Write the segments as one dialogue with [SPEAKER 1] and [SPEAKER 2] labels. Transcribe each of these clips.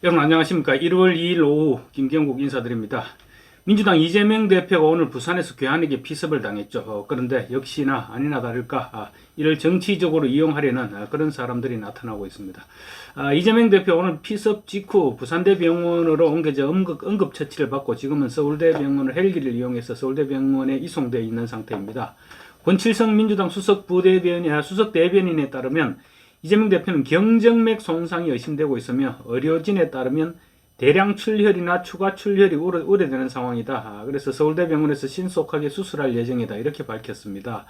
[SPEAKER 1] 여러분 안녕하십니까. 1월 2일 오후 김경국 인사드립니다. 민주당 이재명 대표가 오늘 부산에서 괴한에게 피습을 당했죠. 그런데 역시나 아니나 다를까 이를 정치적으로 이용하려는 그런 사람들이 나타나고 있습니다. 이재명 대표 오늘 피습 직후 부산대병원으로 옮겨져 응급처치를 받고 지금은 서울대병원을 헬기를 이용해서 서울대병원에 이송되어 있는 상태입니다. 권칠성 민주당 수석 대변인에 따르면 이재명 대표는 경정맥 손상이 의심되고 있으며 의료진에 따르면 대량 출혈이나 추가 출혈이 우려되는 상황이다. 그래서 서울대병원에서 신속하게 수술할 예정이다. 이렇게 밝혔습니다.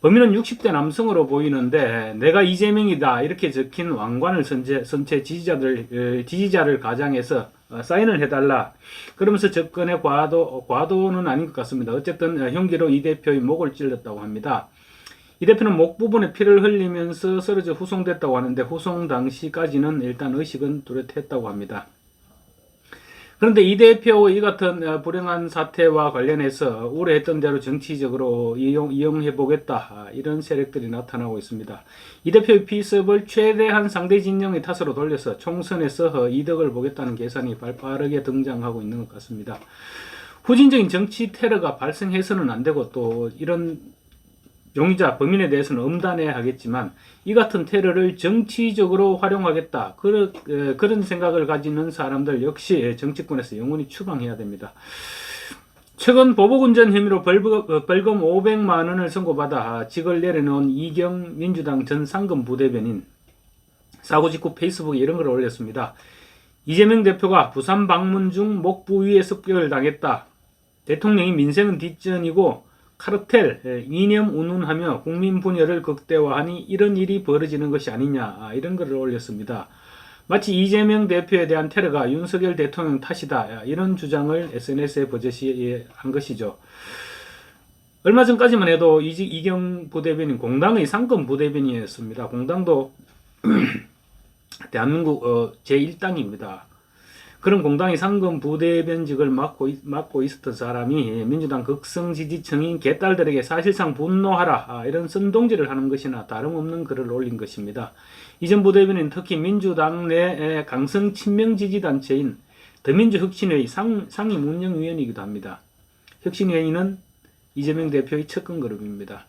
[SPEAKER 1] 범인은 60대 남성으로 보이는데 내가 이재명이다 이렇게 적힌 왕관을 선체 지지자를 가장해서 사인을 해달라. 그러면서 접근의 과도는 아닌 것 같습니다. 어쨌든 흉기로 이 대표의 목을 찔렀다고 합니다. 이 대표는 목 부분에 피를 흘리면서 쓰러져 후송됐다고 하는데 후송 당시까지는 일단 의식은 뚜렷했다고 합니다. 그런데 이 대표의 이 같은 불행한 사태와 관련해서 우려했던 대로 정치적으로 이용해보겠다 이런 세력들이 나타나고 있습니다. 이 대표의 피습을 최대한 상대 진영의 탓으로 돌려서 총선에서 이득을 보겠다는 계산이 빠르게 등장하고 있는 것 같습니다. 후진적인 정치 테러가 발생해서는 안 되고 또 이런 용의자, 범인에 대해서는 엄단해야 하겠지만 이 같은 테러를 정치적으로 활용하겠다. 그런 생각을 가지는 사람들 역시 정치권에서 영원히 추방해야 됩니다. 최근 보복운전 혐의로 벌금 500만 원을 선고받아 직을 내려놓은 이경 민주당 전 상금 부대변인 사고 직후 페이스북에 이런 걸 올렸습니다. 이재명 대표가 부산 방문 중 목 부위에 습격을 당했다. 대통령이 민생은 뒷전이고 카르텔, 이념 운운하며 국민 분열을 극대화하니 이런 일이 벌어지는 것이 아니냐 이런 글을 올렸습니다. 마치 이재명 대표에 대한 테러가 윤석열 대통령 탓이다 이런 주장을 SNS에 버젓이 한 것이죠. 얼마 전까지만 해도 이경 부대변인 공당의 상권 부대변인이었습니다. 공당도 대한민국 제1당입니다. 그런 공당의 상금 부대변직을 맡고 있었던 사람이 민주당 극성 지지층인 개딸들에게 사실상 분노하라 이런 선동질을 하는 것이나 다름없는 글을 올린 것입니다. 이전 부대변인 특히 민주당 내 강성 친명 지지단체인 더민주혁신회의 상임운영위원이기도 합니다. 혁신회의는 이재명 대표의 측근 그룹입니다.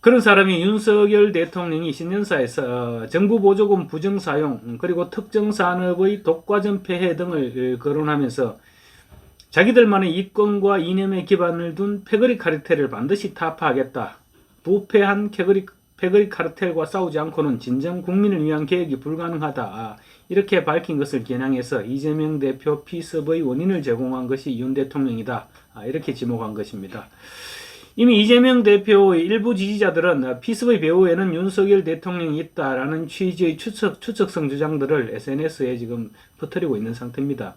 [SPEAKER 1] 그런 사람이 윤석열 대통령이 신년사에서 정부 보조금 부정사용 그리고 특정 산업의 독과점 폐해 등을 거론하면서 자기들만의 이권과 이념에 기반을 둔 패거리 카르텔을 반드시 타파하겠다. 부패한 패거리 카르텔과 싸우지 않고는 진정 국민을 위한 개혁이 불가능하다. 이렇게 밝힌 것을 겨냥해서 이재명 대표 피습의 원인을 제공한 것이 윤 대통령이다. 이렇게 지목한 것입니다. 이미 이재명 대표의 일부 지지자들은 피습의 배후에는 윤석열 대통령이 있다라는 취지의 추측성 주장들을 SNS에 지금 퍼뜨리고 있는 상태입니다.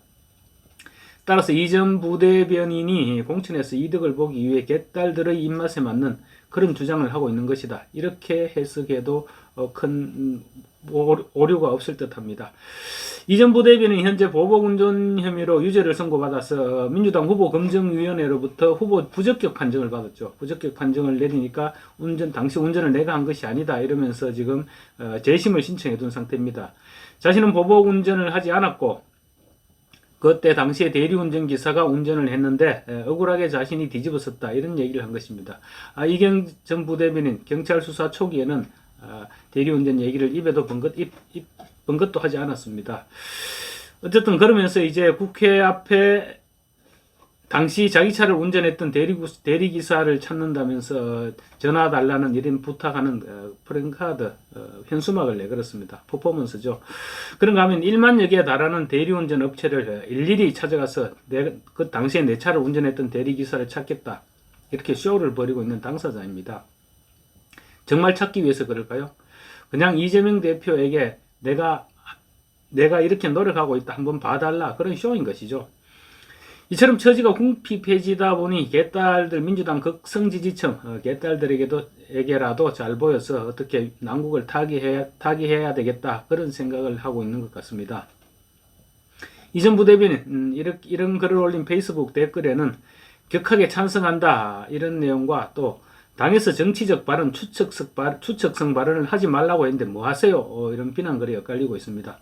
[SPEAKER 1] 따라서 이전 부대변인이 공천에서 이득을 보기 위해 개딸들의 입맛에 맞는 그런 주장을 하고 있는 것이다. 이렇게 해석해도 큰 오류가 없을 듯합니다. 이전 부대변인은 현재 보복운전 혐의로 유죄를 선고받아서 민주당 후보검증위원회로부터 후보 부적격 판정을 받았죠. 부적격 판정을 내리니까 당시 운전을 내가 한 것이 아니다 이러면서 지금 재심을 신청해 둔 상태입니다. 자신은 보복운전을 하지 않았고 그때 당시에 대리운전기사가 운전을 했는데 억울하게 자신이 뒤집어섰다 이런 얘기를 한 것입니다. 이경 전 부대변인 경찰 수사 초기에는 대리운전 얘기를 입에도 번것도 하지 않았습니다. 어쨌든 그러면서 이제 국회 앞에 당시 자기 차를 운전했던 대리기사를 찾는다면서 전화 달라는 이런 부탁하는 프랭카드 현수막을 내걸었습니다. 퍼포먼스죠. 그런가 하면 1만여 개에 달하는 대리운전 업체를 일일이 찾아가서 그 당시에 내 차를 운전했던 대리기사를 찾겠다. 이렇게 쇼를 벌이고 있는 당사자입니다. 정말 찾기 위해서 그럴까요? 그냥 이재명 대표에게 내가 이렇게 노력하고 있다 한번 봐달라 그런 쇼인 것이죠. 이처럼 처지가 궁핍해지다 보니 개딸들 민주당 극성지지층 개딸들에게라도 잘 보여서 어떻게 난국을 타개해야 되겠다 그런 생각을 하고 있는 것 같습니다. 이전 부대변인 이런 글을 올린 페이스북 댓글에는 격하게 찬성한다 이런 내용과 또 당에서 정치적 발언, 추측성 발언을 하지 말라고 했는데 뭐 하세요? 이런 비난글이 엇갈리고 있습니다.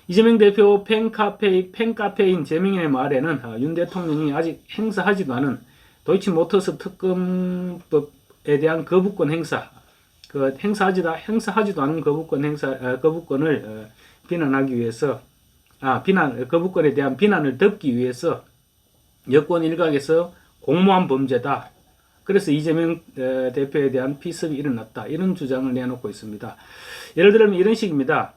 [SPEAKER 1] 이재명 대표 팬카페인 재명인의 말에는 윤 대통령이 아직 행사하지도 않은 도이치모터스 특검법에 대한 거부권 행사, 행사하지도 않은 거부권을 비난하기 위해서, 거부권에 대한 비난을 덮기 위해서 여권 일각에서 공모한 범죄다. 그래서 이재명 대표에 대한 피습이 일어났다. 이런 주장을 내놓고 있습니다. 예를 들면 이런 식입니다.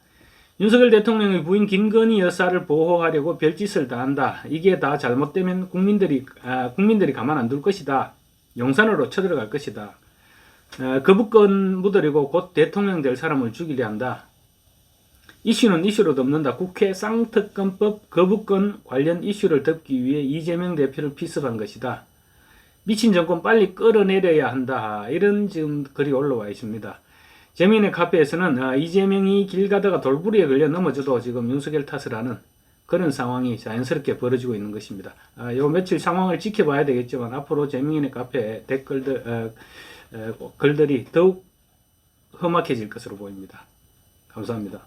[SPEAKER 1] 윤석열 대통령의 부인 김건희 여사를 보호하려고 별짓을 다 한다. 이게 다 잘못되면 국민들이 가만 안 둘 것이다. 용산으로 쳐들어갈 것이다. 거부권 묻으려고 곧 대통령 될 사람을 죽이려 한다. 이슈는 이슈로 덮는다. 국회 쌍특검법 거부권 관련 이슈를 덮기 위해 이재명 대표를 피습한 것이다. 미친 정권 빨리 끌어내려야 한다. 이런 지금 글이 올라와 있습니다. 재민의 카페에서는 이재명이 길 가다가 돌부리에 걸려 넘어져도 지금 윤석열 탓을 하는 그런 상황이 자연스럽게 벌어지고 있는 것입니다. 요 며칠 상황을 지켜봐야 되겠지만 앞으로 재민의 카페 글들이 더욱 험악해질 것으로 보입니다. 감사합니다.